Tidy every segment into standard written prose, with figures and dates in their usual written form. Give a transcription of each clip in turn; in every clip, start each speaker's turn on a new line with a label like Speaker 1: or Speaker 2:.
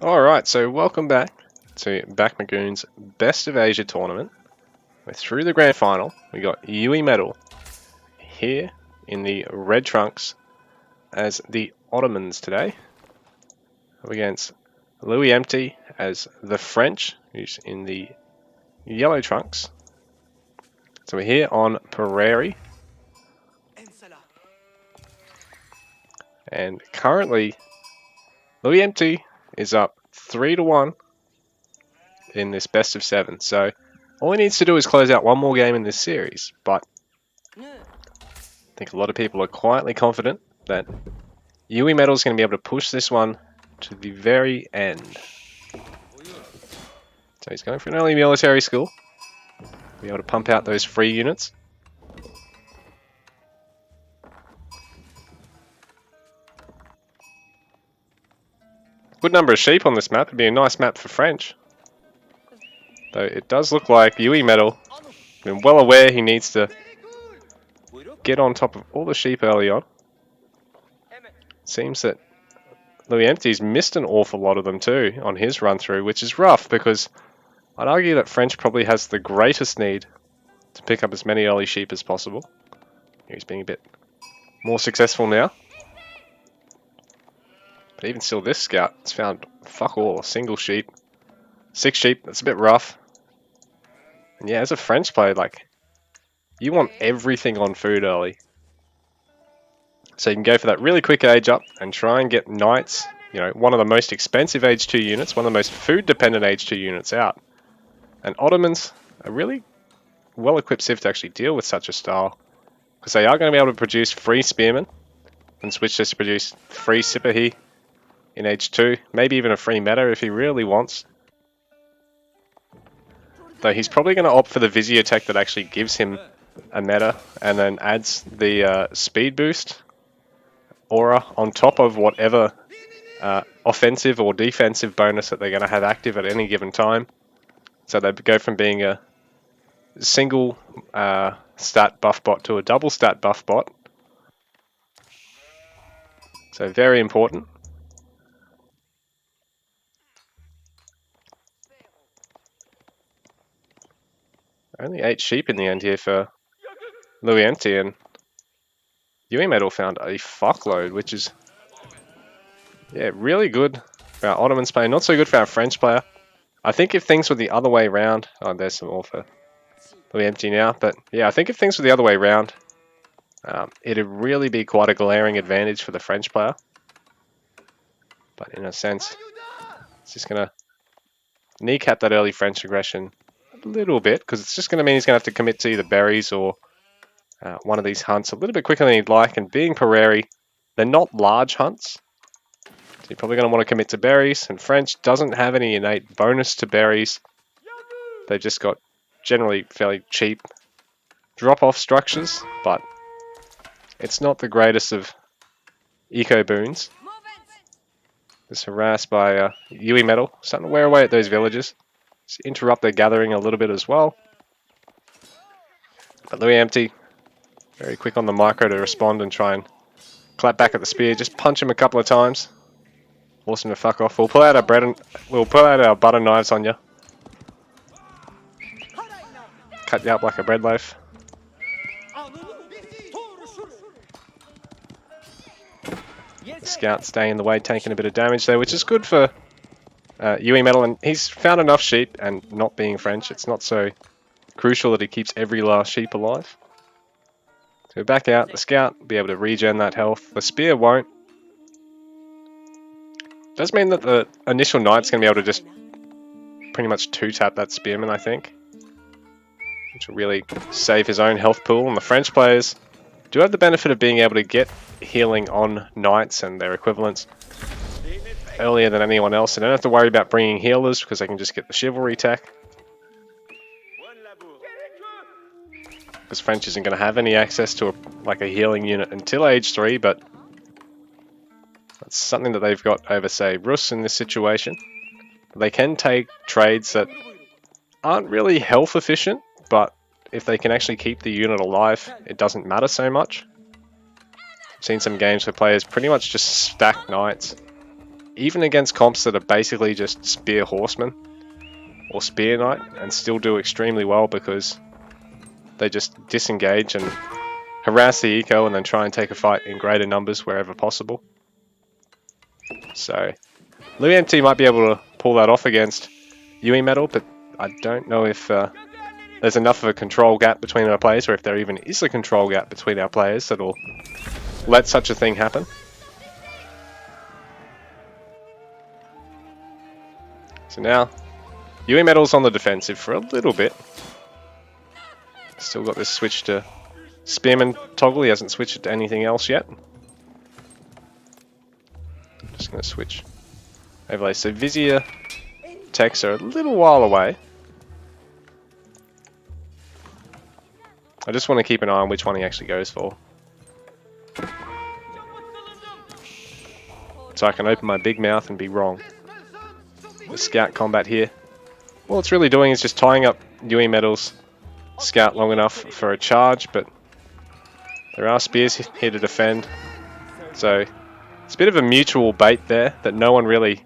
Speaker 1: Alright, so welcome back to Backmagoon's Best of Asia tournament. We're through the grand final. We got Yui Medal here in the red trunks as the Ottomans today. Up against Louis Empty as the French, who's in the yellow trunks. So we're here on Prairie. And currently, Louis Empty is up 3-1 in this best of 7. So all he needs to do is close out one more game in this series. But I think a lot of people are quietly confident that Yui Medal is going to be able to push this one to the very end. So he's going for an early military school. Be able to pump out those free units. Good number of sheep on this map. It'd be a nice map for French. Though it does look like Yui Medal, been well aware he needs to get on top of all the sheep early on. Seems that Louis Empty's missed an awful lot of them too on his run through, which is rough because I'd argue that French probably has the greatest need to pick up as many early sheep as possible. He's being a bit more successful now. But even still, this scout has found fuck all, a single sheep. 6 sheep, that's a bit rough. And yeah, as a French player, like, you want everything on food early. So you can go for that really quick age up and try and get knights, you know, one of the most expensive age 2 units, one of the most food dependent age 2 units out. And Ottomans are really well equipped civ to actually deal with such a style. Because they are going to be able to produce free spearmen and switch this to produce free Sipahi in age 2. Maybe even a free meta if he really wants. Though he's probably going to opt for the Vizier tech that actually gives him a meta and then adds the speed boost aura on top of whatever offensive or defensive bonus that they're going to have active at any given time. So they go from being a single stat buff bot to a double stat buff bot. So very important. Only 8 sheep in the end here for Louis Empty, and Yui Medal found a fuckload, which is, yeah, really good for our Ottomans player. Not so good for our French player. I think if things were the other way around... Oh, there's some more for Louis Empty now. But yeah, I think if things were the other way around, it'd really be quite a glaring advantage for the French player. But in a sense, it's just going to kneecap that early French aggression a little bit, because it's just going to mean he's going to have to commit to either berries or one of these hunts a little bit quicker than he'd like. And being Prairie, they're not large hunts. So you're probably going to want to commit to berries, and French doesn't have any innate bonus to berries. They've just got generally fairly cheap drop-off structures, but it's not the greatest of eco boons. Just harassed by Yui Medal, starting to wear away at those villages. Just interrupt their gathering a little bit as well. But Louis Empty, very quick on the micro to respond and try and clap back at the spear. Just punch him a couple of times. Force him to fuck off. We'll pull out our butter knives on you. Cut you up like a bread loaf. The scout staying in the way, taking a bit of damage there, which is good for Yui Medal. And he's found enough sheep, and not being French, it's not so crucial that he keeps every last sheep alive. So back out, the scout will be able to regen that health. The spear won't. Does mean that the initial knight's going to be able to just pretty much 2-tap that spearman, I think. Which will really save his own health pool. And the French players do have the benefit of being able to get healing on knights and their equivalents earlier than anyone else. They don't have to worry about bringing healers because they can just get the chivalry tech. Because French isn't going to have any access to a healing unit until age 3, but that's something that they've got over, say, Rus in this situation. They can take trades that aren't really health efficient, but if they can actually keep the unit alive, it doesn't matter so much. I've seen some games where players pretty much just stack knights even against comps that are basically just spear horsemen or spear knight, and still do extremely well because they just disengage and harass the eco and then try and take a fight in greater numbers wherever possible. So Louis MT might be able to pull that off against Yui Metal, but I don't know if there's enough of a control gap between our players, or if there even is a control gap between our players that'll let such a thing happen. So now, Yui Metal's on the defensive for a little bit. Still got this switch to Spearman toggle, he hasn't switched to anything else yet. Just going to switch overlay. So Vizier techs are a little while away. I just want to keep an eye on which one he actually goes for, so I can open my big mouth and be wrong. The scout combat here, all it's really doing is just tying up Yui Metal's scout long enough for a charge, but there are spears here to defend, so it's a bit of a mutual bait there that no one really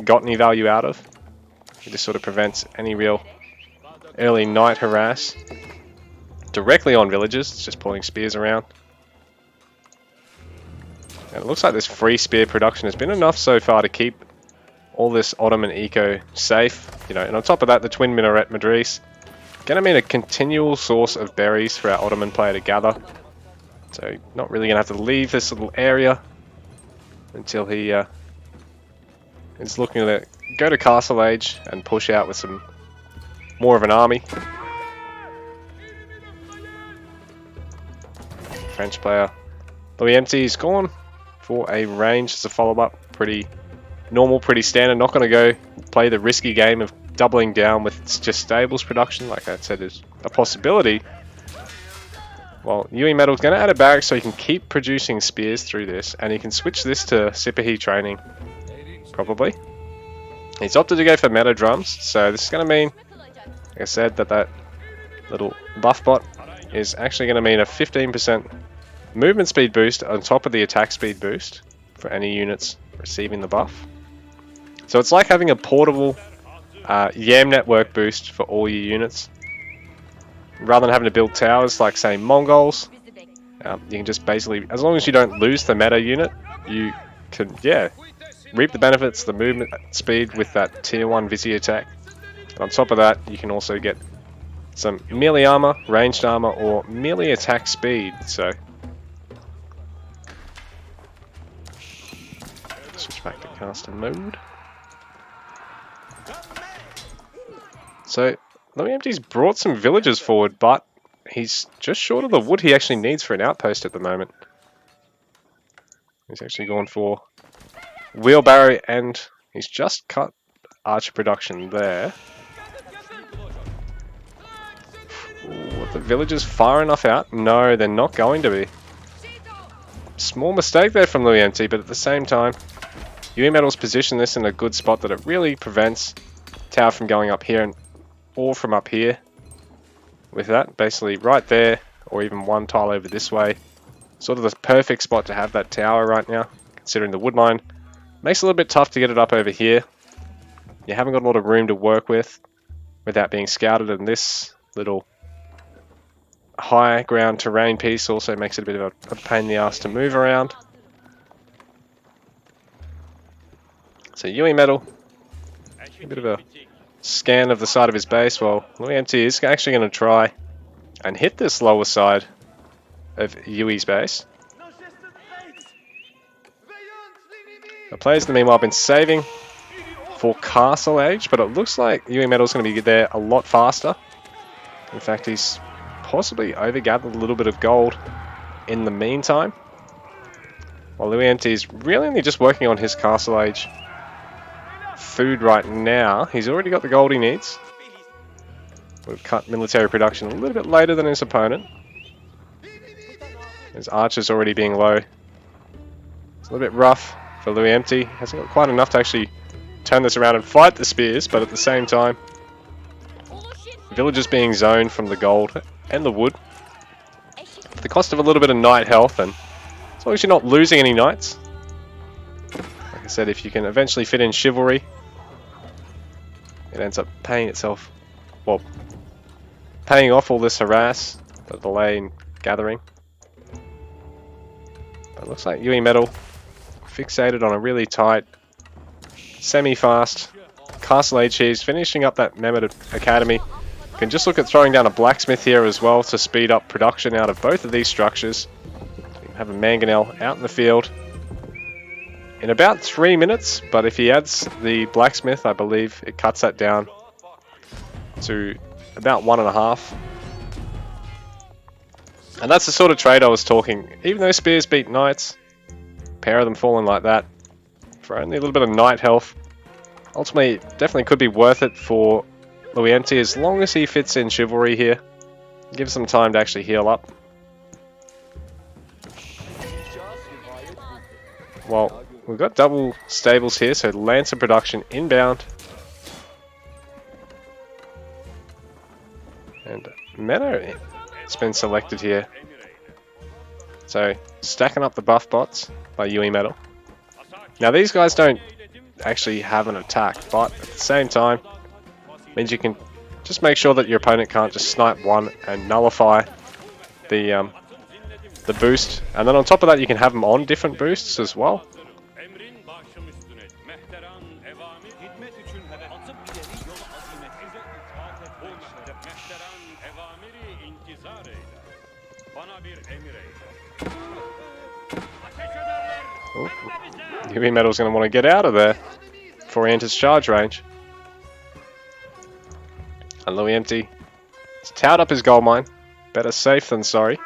Speaker 1: got any value out of. It just sort of prevents any real early knight harass directly on villagers. It's just pulling spears around. And it looks like this free spear production has been enough so far to keep all this Ottoman eco safe. You know, and on top of that, the twin minaret Madris going to mean a continual source of berries for our Ottoman player to gather. So not really going to have to leave this little area until he is looking to go to Castle Age and push out with some more of an army. French player Louis MT is gone for a range as a follow-up. Pretty normal, pretty standard. Not going to go play the risky game of doubling down with just stables production, like I said, is a possibility. Well, Yui Metal's going to add a barrack so he can keep producing spears through this, and he can switch this to Sipahi training, probably. He's opted to go for meta drums, so this is going to mean, like I said, that little buff bot is actually going to mean a 15% movement speed boost on top of the attack speed boost for any units receiving the buff. So it's like having a portable YAM network boost for all your units. Rather than having to build towers like, say, Mongols, you can just basically, as long as you don't lose the meta unit, you can, reap the benefits of the movement speed with that tier 1 Vizier attack. And on top of that, you can also get some melee armor, ranged armor, or melee attack speed. So switch back to caster mode. So Louis MT's brought some villagers forward, but he's just short of the wood he actually needs for an outpost at the moment. He's actually gone for wheelbarrow, and he's just cut archer production there. Ooh, are the villagers far enough out? No, they're not going to be. Small mistake there from Louis MT, but at the same time, Yui Metal's positioned this in a good spot that it really prevents tower from going up here or from up here. With that, basically right there, or even one tile over this way. Sort of the perfect spot to have that tower right now, considering the wood line makes it a little bit tough to get it up over here. You haven't got a lot of room to work with without being scouted, and this little high ground terrain piece also makes it a bit of a pain in the ass to move around. So Yui Metal, a bit of a scan of the side of his base. Well, Louis MT is actually going to try and hit this lower side of Yui's base. The players, in the meanwhile, have been saving for Castle Age, but it looks like Yui Metal's going to be there a lot faster. In fact, he's possibly overgathered a little bit of gold in the meantime. While Louis MT is really only just working on his Castle Age food right now. He's already got the gold he needs. We've cut military production a little bit later than his opponent. His archer's already being low. It's a little bit rough for Louis MT. Hasn't got quite enough to actually turn this around and fight the spears, but at the same time, villagers being zoned from the gold and the wood. At the cost of a little bit of knight health, and as long as you're not losing any knights. Like I said, if you can eventually fit in chivalry, it ends up paying itself, well, paying off all this harass, the delay in gathering. But it looks like Yui Metal fixated on a really tight, semi-fast Castle Age here. He's finishing up that Mehmet Academy. You can just look at throwing down a blacksmith here as well to speed up production out of both of these structures. You can have a mangonel out in the field in about 3 minutes, but if he adds the blacksmith, I believe it cuts that down to about 1.5. And that's the sort of trade I was talking. Even though spears beat knights, pair of them falling like that for only a little bit of knight health, ultimately it definitely could be worth it for Luienti as long as he fits in chivalry here. Gives them time to actually heal up. Well, we've got double stables here, so Lancer production inbound. And Meadow has been selected here. So, stacking up the buff bots by Yui Metal. Now these guys don't actually have an attack, but at the same time, means you can just make sure that your opponent can't just snipe one and nullify the boost. And then on top of that, you can have them on different boosts as well. Yui Metal's going to want to get out of there before he enters charge range. And Luienti has towed up his gold mine. Better safe than sorry.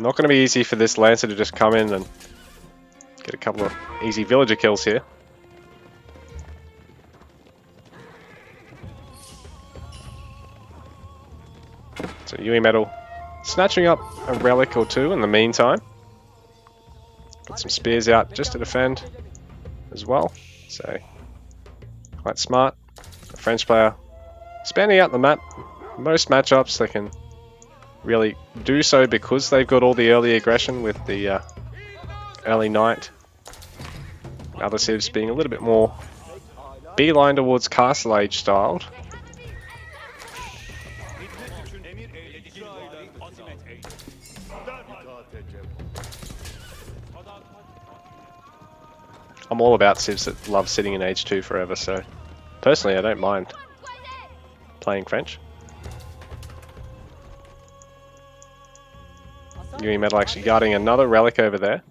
Speaker 1: Not going to be easy for this Lancer to just come in and get a couple of easy villager kills here. So Yui Metal snatching up a relic or two in the meantime. Got some spears out just to defend as well. So quite smart. A French player expanding out the map. Most matchups they can really do so because they've got all the early aggression with the early knight. Other civs being a little bit more beeline towards Castle Age styled. I'm all about civs that love sitting in H2 forever, so personally I don't mind playing French. Yui Metal actually guarding another relic over there.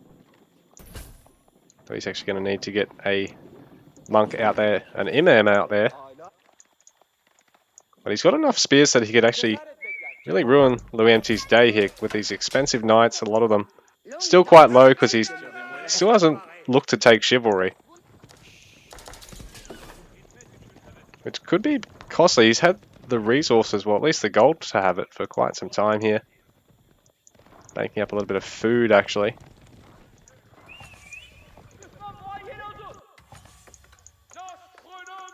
Speaker 1: So he's actually going to need to get a monk out there, an imam out there. But he's got enough spears that he could actually really ruin Luienti's day here with these expensive knights, a lot of them still quite low because he still hasn't looked to take chivalry. Which could be costly. He's had the resources, well at least the gold to have it for quite some time here. Banking up a little bit of food actually.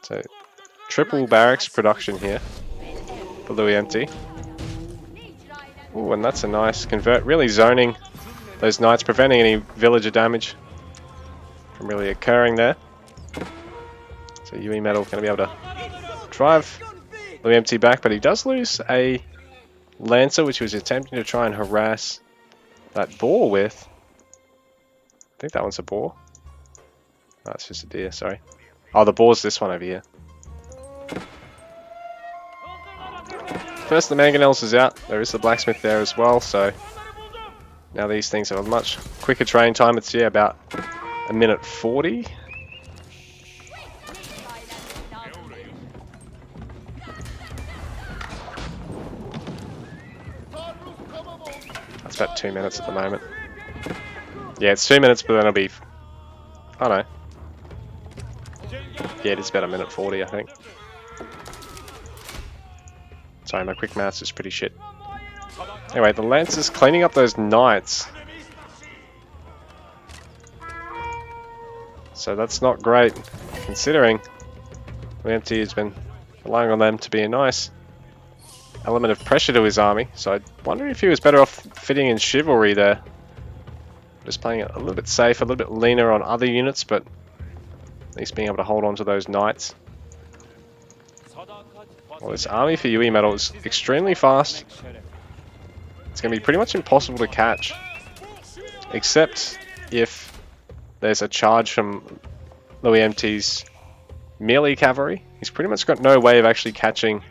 Speaker 1: So triple barracks production here for Luienti. Ooh, and that's a nice convert, really zoning those knights, preventing any villager damage from really occurring there. So Yui Metal going to be able to drive Luienti back, but he does lose a Lancer, which he was attempting to try and harass that boar with. I think that one's a boar. No, it's just a deer, sorry. Oh, the boar's this one over here. First the mangonels is out. There is the blacksmith there as well, so now these things have a much quicker train time. It's about 1:40. That's about 2 minutes at the moment. Yeah, it's 2 minutes, but then it'll be... I don't know. Yeah, it is about 1:40, I think. Sorry, my quick maths is pretty shit. Anyway, the Lancer's cleaning up those knights. So that's not great, considering Luienti has been relying on them to be a nice element of pressure to his army. So I wonder if he was better off fitting in chivalry there. Just playing it a little bit safe, a little bit leaner on other units, but at least being able to hold on to those knights. Well, this army for UE Metal is extremely fast. It's going to be pretty much impossible to catch, except if there's a charge from Louis MT's melee cavalry. He's pretty much got no way of actually catching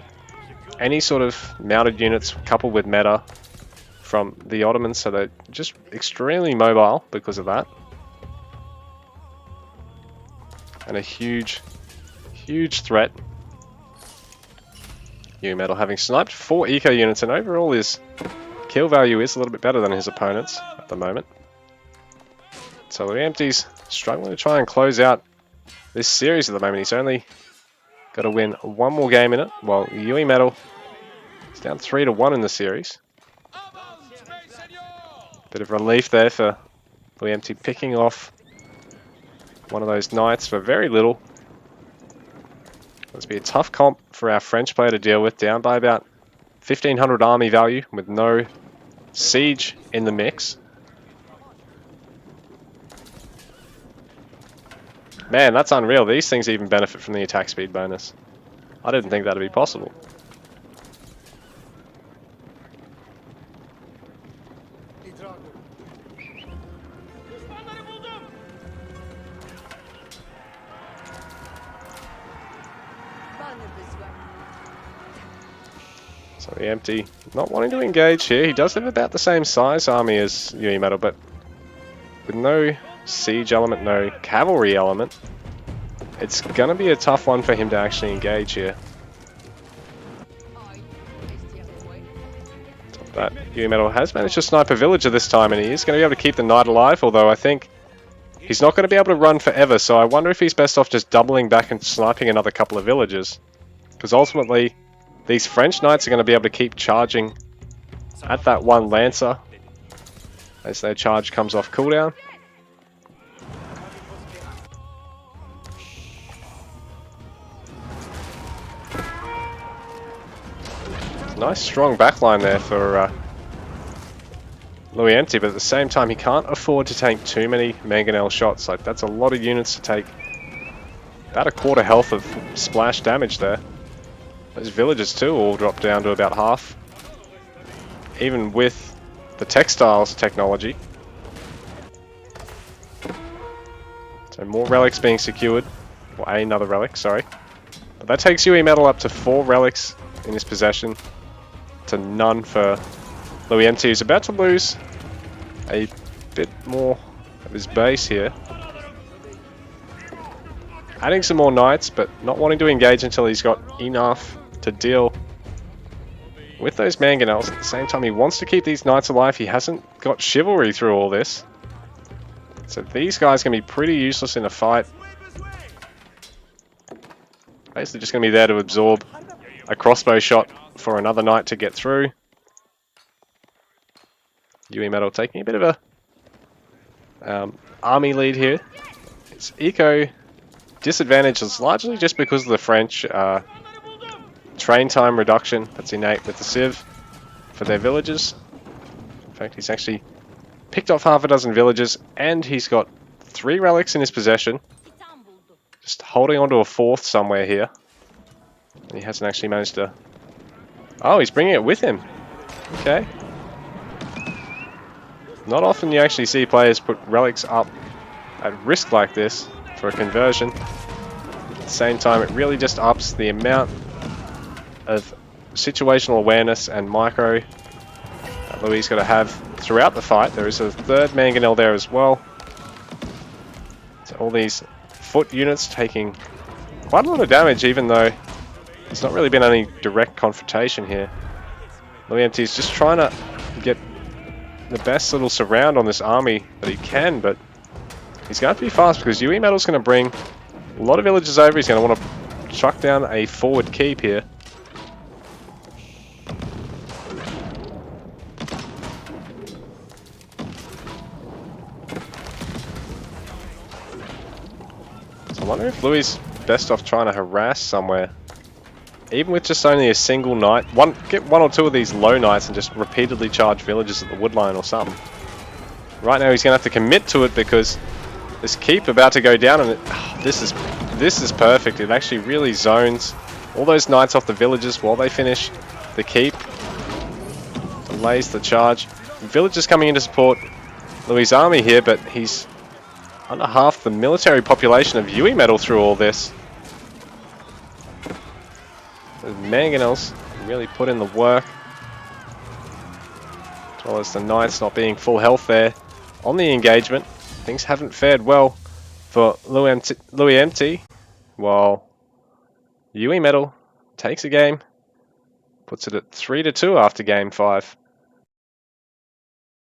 Speaker 1: any sort of mounted units coupled with meta from the Ottomans, so they're just extremely mobile because of that. And a huge threat. UE Metal having sniped 4 eco units, and overall his kill value is a little bit better than his opponents at the moment. So Louis MT's struggling to try and close out this series at the moment. He's only got to win one more game in it, while UE Metal is down 3-1 in the series. Bit of relief there for Louis MT picking off one of those knights for very little. This will be a tough comp for our French player to deal with, down by about 1500 army value with no siege in the mix. Man, that's unreal. These things even benefit from the attack speed bonus. I didn't think that would be possible. So the empty not wanting to engage here. He does have about the same size army as UE Metal, but with no siege element, no cavalry element, it's going to be a tough one for him to actually engage here. But UE Metal has managed to snipe a villager this time, and he is going to be able to keep the knight alive, although I think he's not going to be able to run forever, so I wonder if he's best off just doubling back and sniping another couple of villagers. Because ultimately, these French knights are going to be able to keep charging at that one lancer as their charge comes off cooldown. Nice strong backline there for Louis MT, but at the same time he can't afford to take too many mangonel shots. Like, that's a lot of units to take. About a quarter health of splash damage there. Those villagers too all drop down to about half, even with the textiles technology. So more relics being secured, or another relic, sorry. But that takes UE Metal up to 4 relics in his possession, to none for Louis MT, who's about to lose a bit more of his base here. Adding some more knights, but not wanting to engage until he's got enough to deal with those mangonels. At the same time, he wants to keep these knights alive. He hasn't got chivalry through all this. So these guys can be pretty useless in a fight. Basically just going to be there to absorb a crossbow shot for another knight to get through. UE Metal taking a bit of a army lead here. Its eco disadvantage is largely just because of the French train time reduction that's innate with the Civ for their villagers. In fact, he's actually picked off half a dozen villagers, and he's got 3 relics in his possession. Just holding onto a 4th somewhere here. And he hasn't actually managed to... Oh, he's bringing it with him. Okay. Not often you actually see players put relics up at risk like this for a conversion. At the same time, it really just ups the amount of situational awareness and micro that Louis got to have throughout the fight. There is a 3rd mangonel there as well. So all these foot units taking quite a lot of damage, even though there's not really been any direct confrontation here. Louis MT is just trying to get the best little surround on this army that he can, but he's going to have to be fast because UE Metal's going to bring a lot of villagers over. He's going to want to chuck down a forward keep here. So I wonder if Louis is best off trying to harass somewhere. Even with just only a single knight, get 1 or 2 of these low knights and just repeatedly charge villagers at the woodline or something. Right now he's going to have to commit to it because this keep about to go down, and this is perfect. It actually really zones all those knights off the villagers while they finish the keep. Delays the charge. Villagers coming in to support Louis' army here, but he's under half the military population of Yui metal through all this. The mangonels really put in the work, as well as the knights not being full health there on the engagement. Things haven't fared well for Louis, while Yui metal takes a game, puts it at 3-2 after game 5.